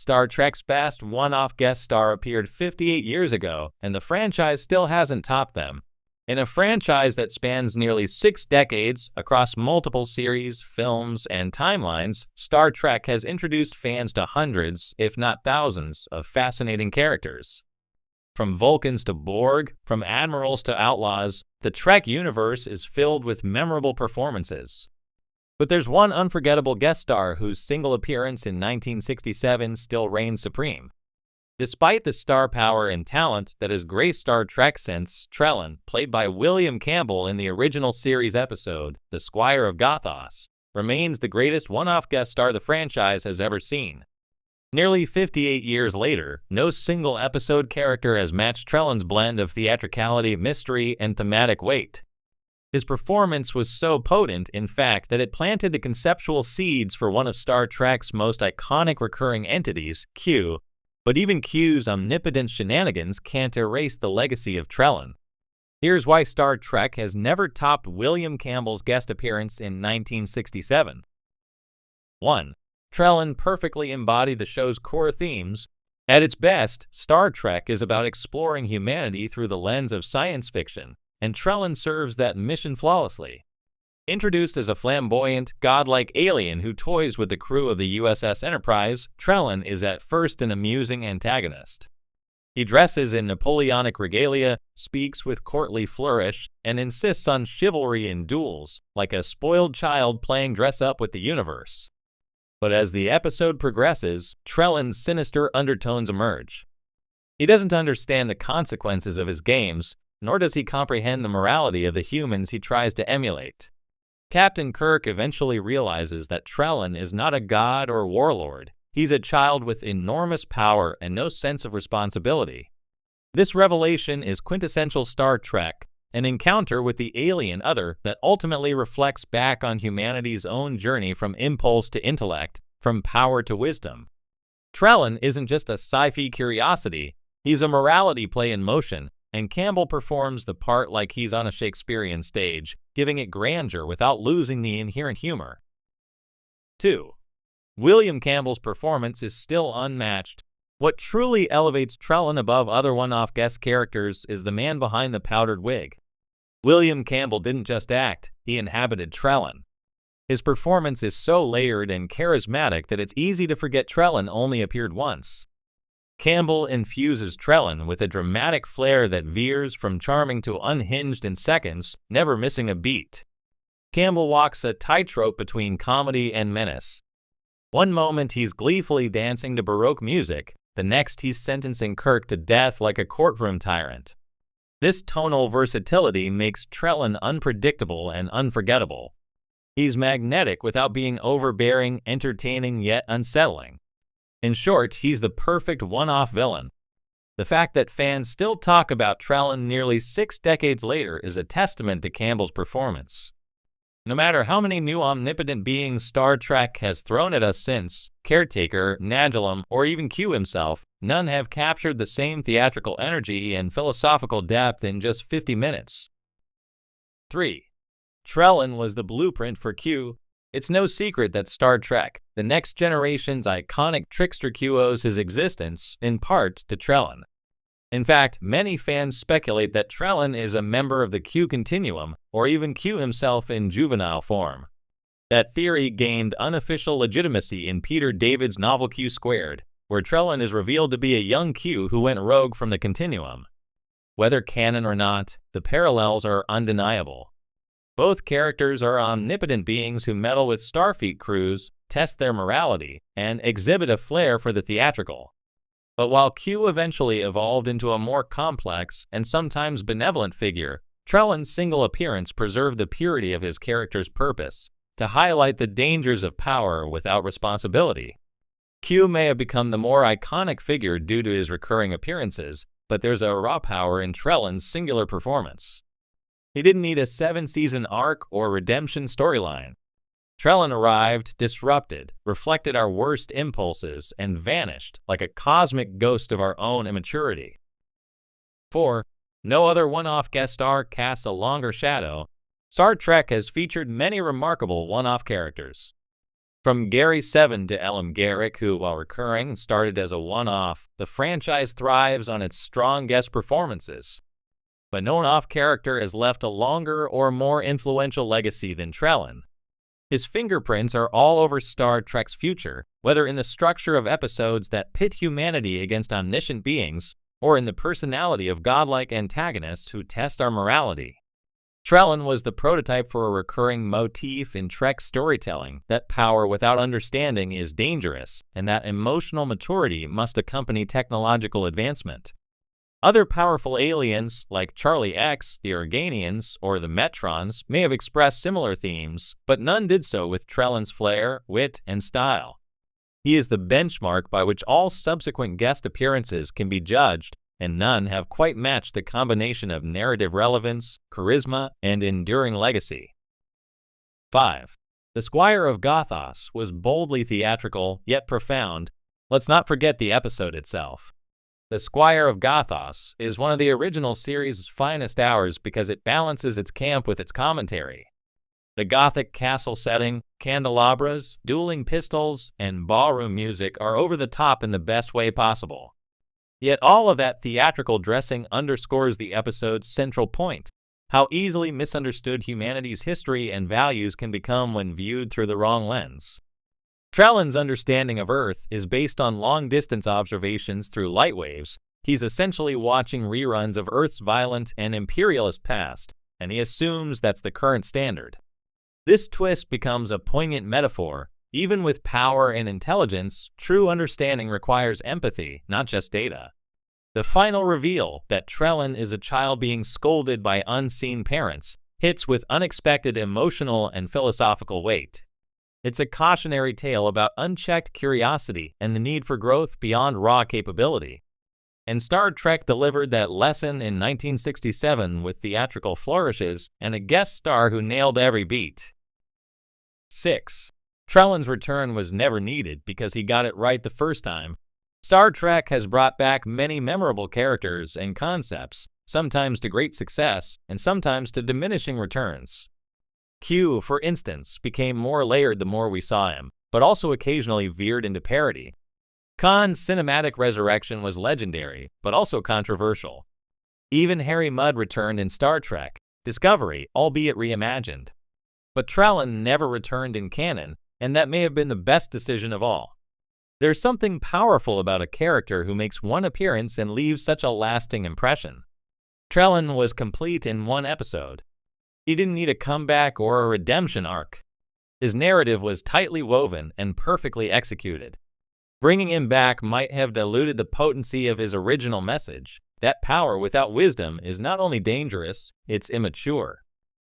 Star Trek's best one-off guest star appeared 58 years ago, and the franchise still hasn't topped them. In a franchise that spans nearly 6 decades across multiple series, films, and timelines, Star Trek has introduced fans to hundreds, if not thousands, of fascinating characters. From Vulcans to Borg, from admirals to outlaws, the Trek universe is filled with memorable performances. But there's one unforgettable guest star whose single appearance in 1967 still reigns supreme. Despite the star power and talent that has graced Star Trek since, Trellin, played by William Campbell in the original series episode, The Squire of Gothos, remains the greatest one-off guest star the franchise has ever seen. Nearly 58 years later, no single episode character has matched Trellin's blend of theatricality, mystery, and thematic weight. His performance was so potent, in fact, that it planted the conceptual seeds for one of Star Trek's most iconic recurring entities, Q. But even Q's omnipotent shenanigans can't erase the legacy of Trellin. Here's why Star Trek has never topped William Campbell's guest appearance in 1967. 1. Trellin perfectly embodied the show's core themes. At its best, Star Trek is about exploring humanity through the lens of science fiction, and Trellin serves that mission flawlessly. Introduced as a flamboyant, godlike alien who toys with the crew of the USS Enterprise, Trellin is at first an amusing antagonist. He dresses in Napoleonic regalia, speaks with courtly flourish, and insists on chivalry in duels, like a spoiled child playing dress-up with the universe. But as the episode progresses, Trellin's sinister undertones emerge. He doesn't understand the consequences of his games, nor does he comprehend the morality of the humans he tries to emulate. Captain Kirk eventually realizes that Trellin is not a god or warlord. He's a child with enormous power and no sense of responsibility. This revelation is quintessential Star Trek, an encounter with the alien other that ultimately reflects back on humanity's own journey from impulse to intellect, from power to wisdom. Trellin isn't just a sci-fi curiosity, he's a morality play in motion, and Campbell performs the part like he's on a Shakespearean stage, giving it grandeur without losing the inherent humor. 2. William Campbell's performance is still unmatched. What truly elevates Trellin above other one-off guest characters is the man behind the powdered wig. William Campbell didn't just act, he inhabited Trellin. His performance is so layered and charismatic that it's easy to forget Trellin only appeared once. Campbell infuses Trellin with a dramatic flair that veers from charming to unhinged in seconds, never missing a beat. Campbell walks a tightrope between comedy and menace. One moment he's gleefully dancing to Baroque music, the next he's sentencing Kirk to death like a courtroom tyrant. This tonal versatility makes Trellin unpredictable and unforgettable. He's magnetic without being overbearing, entertaining yet unsettling. In short, he's the perfect one-off villain. The fact that fans still talk about Trellin nearly 6 decades later is a testament to Campbell's performance. No matter how many new omnipotent beings Star Trek has thrown at us since, Caretaker, Nagellum, or even Q himself, none have captured the same theatrical energy and philosophical depth in just 50 minutes. 3. Trellin was the blueprint for Q. It's no secret that Star Trek, the next generation's iconic trickster Q owes his existence, in part, to Trellin. In fact, many fans speculate that Trellin is a member of the Q continuum, or even Q himself in juvenile form. That theory gained unofficial legitimacy in Peter David's novel Q Squared, where Trellin is revealed to be a young Q who went rogue from the continuum. Whether canon or not, the parallels are undeniable. Both characters are omnipotent beings who meddle with Starfleet crews, test their morality, and exhibit a flair for the theatrical. But while Q eventually evolved into a more complex and sometimes benevolent figure, Trellin's single appearance preserved the purity of his character's purpose, to highlight the dangers of power without responsibility. Q may have become the more iconic figure due to his recurring appearances, but there's a raw power in Trellin's singular performance. He didn't need a 7-season arc or redemption storyline. Trellin arrived, disrupted, reflected our worst impulses, and vanished like a cosmic ghost of our own immaturity. 4. No other one-off guest star casts a longer shadow. Star Trek has featured many remarkable one-off characters. From Gary Seven to Ellen Garrick, who, while recurring, started as a one-off, the franchise thrives on its strong guest performances. But no one-off character has left a longer or more influential legacy than Trellin. His fingerprints are all over Star Trek's future, whether in the structure of episodes that pit humanity against omniscient beings, or in the personality of godlike antagonists who test our morality. Trellin was the prototype for a recurring motif in Trek storytelling that power without understanding is dangerous, and that emotional maturity must accompany technological advancement. Other powerful aliens, like Charlie X, the Organians, or the Metrons, may have expressed similar themes, but none did so with Trellin's flair, wit, and style. He is the benchmark by which all subsequent guest appearances can be judged, and none have quite matched the combination of narrative relevance, charisma, and enduring legacy. 5. The Squire of Gothos was boldly theatrical, yet profound. Let's not forget the episode itself. The Squire of Gothos is one of the original series' finest hours because it balances its camp with its commentary. The Gothic castle setting, candelabras, dueling pistols, and ballroom music are over the top in the best way possible. Yet all of that theatrical dressing underscores the episode's central point: how easily misunderstood humanity's history and values can become when viewed through the wrong lens. Trellin's understanding of Earth is based on long-distance observations through light waves. He's essentially watching reruns of Earth's violent and imperialist past, and he assumes that's the current standard. This twist becomes a poignant metaphor. Even with power and intelligence, true understanding requires empathy, not just data. The final reveal that Trellin is a child being scolded by unseen parents hits with unexpected emotional and philosophical weight. It's a cautionary tale about unchecked curiosity and the need for growth beyond raw capability. And Star Trek delivered that lesson in 1967 with theatrical flourishes and a guest star who nailed every beat. 6. Trellin's return was never needed because he got it right the first time. Star Trek has brought back many memorable characters and concepts, sometimes to great success and sometimes to diminishing returns. Q, for instance, became more layered the more we saw him, but also occasionally veered into parody. Khan's cinematic resurrection was legendary, but also controversial. Even Harry Mudd returned in Star Trek Discovery, albeit reimagined. But Trellin never returned in canon, and that may have been the best decision of all. There's something powerful about a character who makes one appearance and leaves such a lasting impression. Trellin was complete in one episode. He didn't need a comeback or a redemption arc. His narrative was tightly woven and perfectly executed. Bringing him back might have diluted the potency of his original message, that power without wisdom is not only dangerous, it's immature.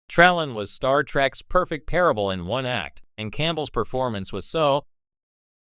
Trellin was Star Trek's perfect parable in one act, and Campbell's performance was so,